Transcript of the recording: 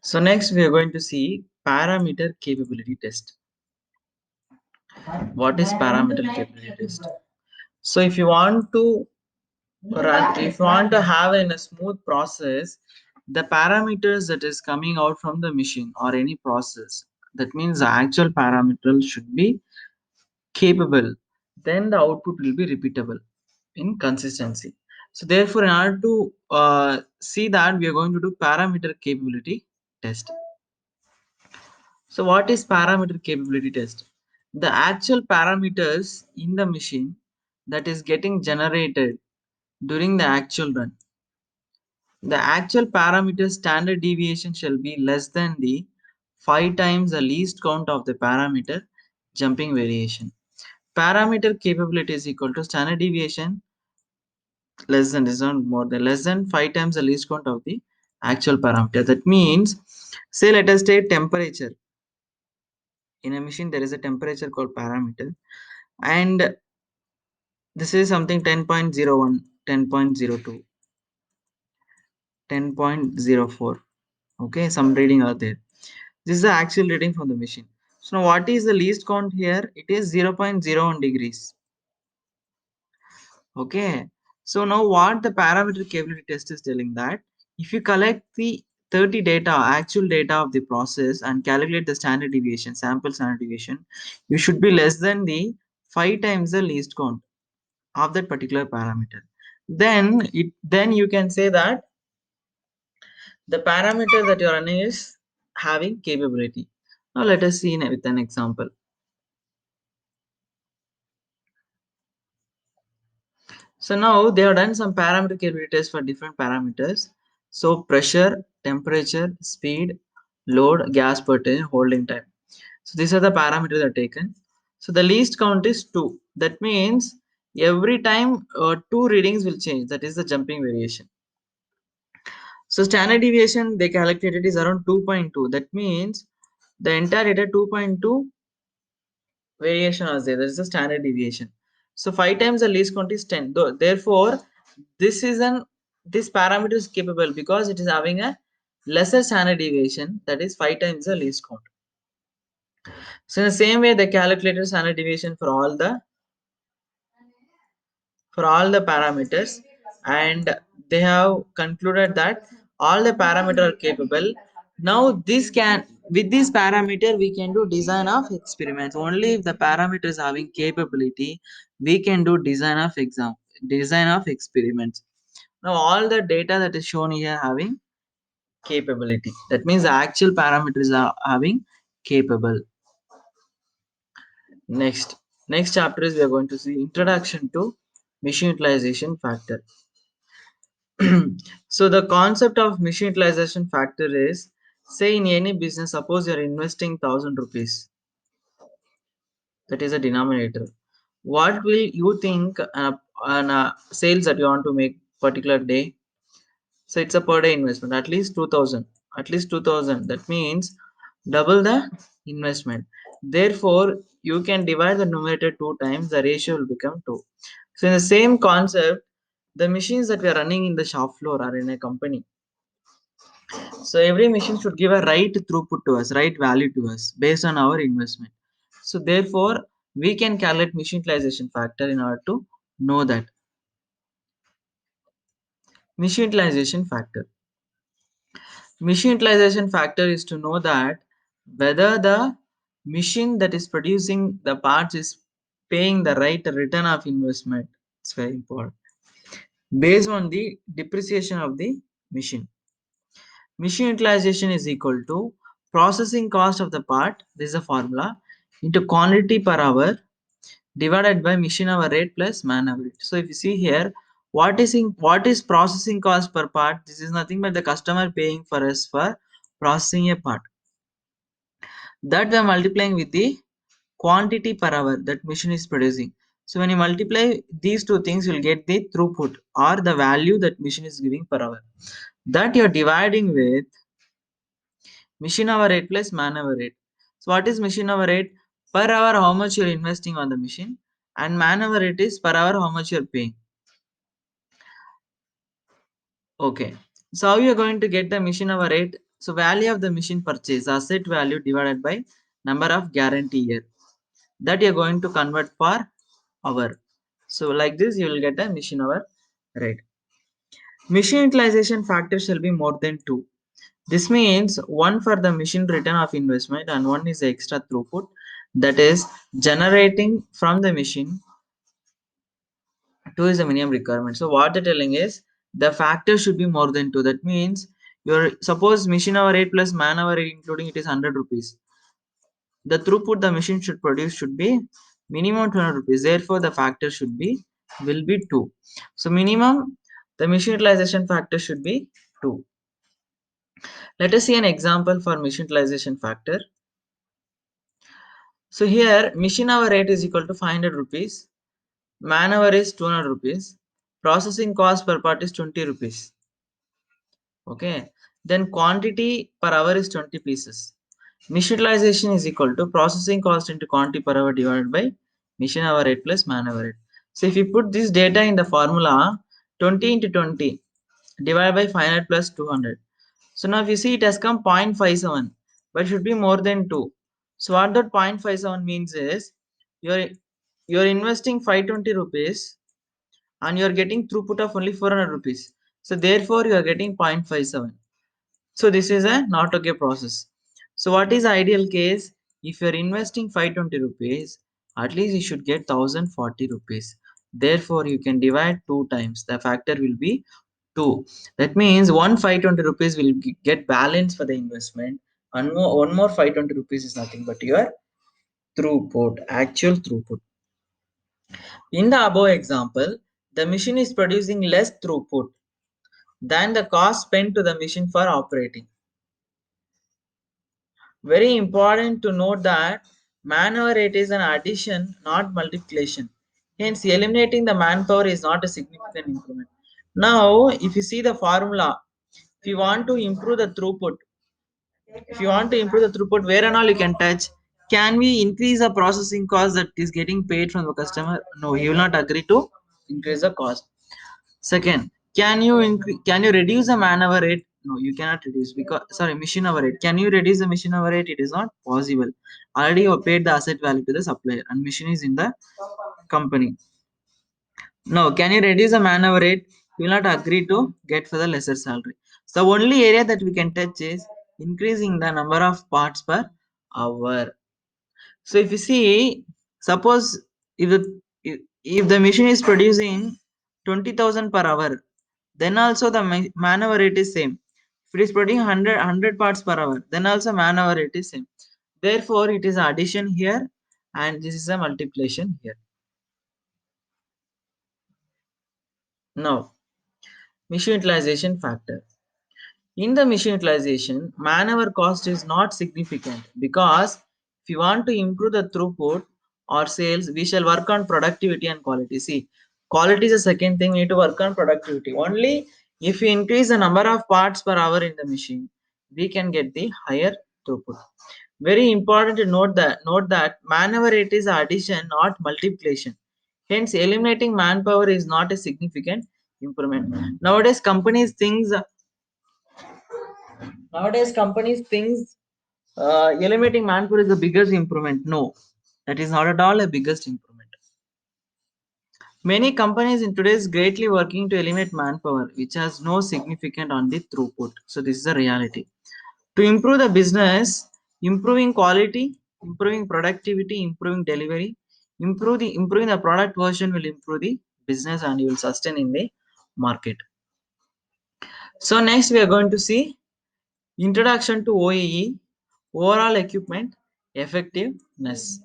So next we are going to see parameter capability test. What is parameter capability test? So if you want to if you want to have in a smooth process, the parameters that is coming out from the machine or any process, that means the actual parameter should be capable. Then the output will be repeatable in consistency. So therefore, in order to see that, we are going to do parameter capability test. So what is parameter capability test? The actual parameters in the machine that is getting generated during the actual run. The actual parameter standard deviation shall be less than the 5 times the least count of the parameter jumping variation. Parameter capability is equal to standard deviation less than is not more than less than 5 times the least count of the actual parameter. That means, say let us take temperature. In a machine there is a temperature called parameter, and this is something 10.01, 10.02, 10.04. Okay, some reading are there. This is the actual reading from the machine. So now what is the least count here? It is 0.01 degrees. Okay, so now what the parameter capability test is telling that if you collect the 30 data, actual data of the process, and calculate the standard deviation, sample standard deviation, you should be less than the 5 times the least count of that particular parameter. Then you can say that the parameter that you are running is having capability. Now let us see with an example. So now they have done some parameter capability tests for different parameters. So pressure, temperature, speed, load, gas per turn, holding time. So these are the parameters that are taken. So the least count is 2. That means every time 2 readings will change. That is the jumping variation. So standard deviation they calculated is around 2.2. That means the entire data 2.2 variation was there. That is the standard deviation. So 5 times the least count is 10. Therefore, this is an this parameter is capable because it is having a lesser standard deviation, that is 5 times the least count. So in the same way, they calculated standard deviation for all the parameters, and they have concluded that all the parameters are capable. Now this can, with this parameter we can do design of experiments. Only if the parameter is having capability we can do design of experiments. Now all the data that is shown here having capability, that means the actual parameters are having capable. Next chapter is we are going to see introduction to machine utilization factor. So the concept of machine utilization factor is, say in any business, suppose you are investing 1,000 rupees, that is a denominator. What will you think on sales that you want to make particular day? So it's a per day investment, at least 2,000, at least 2,000. That means double the investment. Therefore, you can divide the numerator 2 times, the ratio will become 2. So in the same concept, the machines that we are running in the shop floor are in a company. So every machine should give a right throughput to us, right value to us based on our investment. So therefore, we can calculate machine utilization factor in order to know that. Machine utilization factor. Machine utilization factor is to know that whether the machine that is producing the parts is paying the right return of investment. It's very important. Based on the depreciation of the machine. Machine utilization is equal to processing cost of the part, this is a formula, into quantity per hour divided by machine hour rate plus man hour rate. So if you see here, what is processing cost per part? This is nothing but the customer paying for us for processing a part. That we are multiplying with the quantity per hour that machine is producing. So when you multiply these two things, you'll get the throughput or the value that machine is giving per hour. That you're dividing with machine hour rate plus man hour rate. So what is machine hour rate? Per hour how much you're investing on the machine, and man hour rate is per hour how much you're paying. Okay. So how you're going to get the machine hour rate? So value of the machine purchase, asset value divided by number of guarantee year, that you're going to convert for hour. So like this you will get a machine hour rate. Machine utilization factor shall be more than 2. This means one for the machine return of investment and one is the extra throughput that is generating from the machine. 2 is the minimum requirement. So what they're telling is the factor should be more than 2. That means your suppose machine hour rate plus man hour rate including it is 100 rupees. The throughput the machine should produce should be minimum 200 rupees. Therefore, the factor should be will be 2. So minimum the machine utilization factor should be 2. Let us see an example for machine utilization factor. So here machine hour rate is equal to 500 rupees, man hour is 200 rupees, processing cost per part is 20 rupees. Okay, then quantity per hour is 20 pieces. Machine utilization is equal to processing cost into quantity per hour divided by machine hour rate plus man hour rate. So if you put this data in the formula, 20 into 20 divided by 500 plus 200. So now if you see it has come 0.57, but it should be more than 2. So what that 0.57 means is you're you're investing 520 rupees and you're getting throughput of only 400 rupees. So therefore you are getting 0.57. So this is a not okay process. So what is ideal case? If you're investing 520 rupees, at least you should get 1040 rupees. Therefore, you can divide 2 times. The factor will be 2. That means 520 rupees will get balance for the investment. One more 520 rupees is nothing but your throughput, actual throughput. In the above example, the machine is producing less throughput than the cost spent to the machine for operating. Very important to note that manpower rate is an addition, not multiplication. Hence, eliminating the manpower is not a significant improvement. Now, if you see the formula, if you want to improve the throughput, where and all you can touch, can we increase the processing cost that is getting paid from the customer? No, he will not agree to increase the cost. Second, can you reduce the man hour rate? No, you cannot reduce because sorry, machine hour rate. Can you reduce the machine hour rate? It is not possible. Already you paid the asset value to the supplier and machine is in the company. No, can you reduce the man hour rate? You will not agree to get for the lesser salary. So the only area that we can touch is increasing the number of parts per hour. So if you see, suppose if the if the machine is producing 20,000 per hour, then also the man hour rate is same. If it is producing 100 parts per hour, then also man hour rate is same. Therefore, it is addition here and this is a multiplication here. Now, machine utilization factor. In the machine utilization, man-hour cost is not significant because if you want to improve the throughput or sales, we shall work on productivity and quality. See, quality is the second thing, we need to work on productivity. Only if you increase the number of parts per hour in the machine, we can get the higher throughput. Very important to note that man-hour rate is addition, not multiplication. Hence, eliminating manpower is not a significant improvement. Nowadays, companies thinks eliminating manpower is the biggest improvement. No, that is not at all a biggest improvement. Many companies in today's greatly working to eliminate manpower, which has no significant on the throughput. So this is the reality. To improve the business, improving quality, improving productivity, improving delivery, improving the product version will improve the business and you will sustain in the market. So next we are going to see introduction to OEE, overall equipment effectiveness.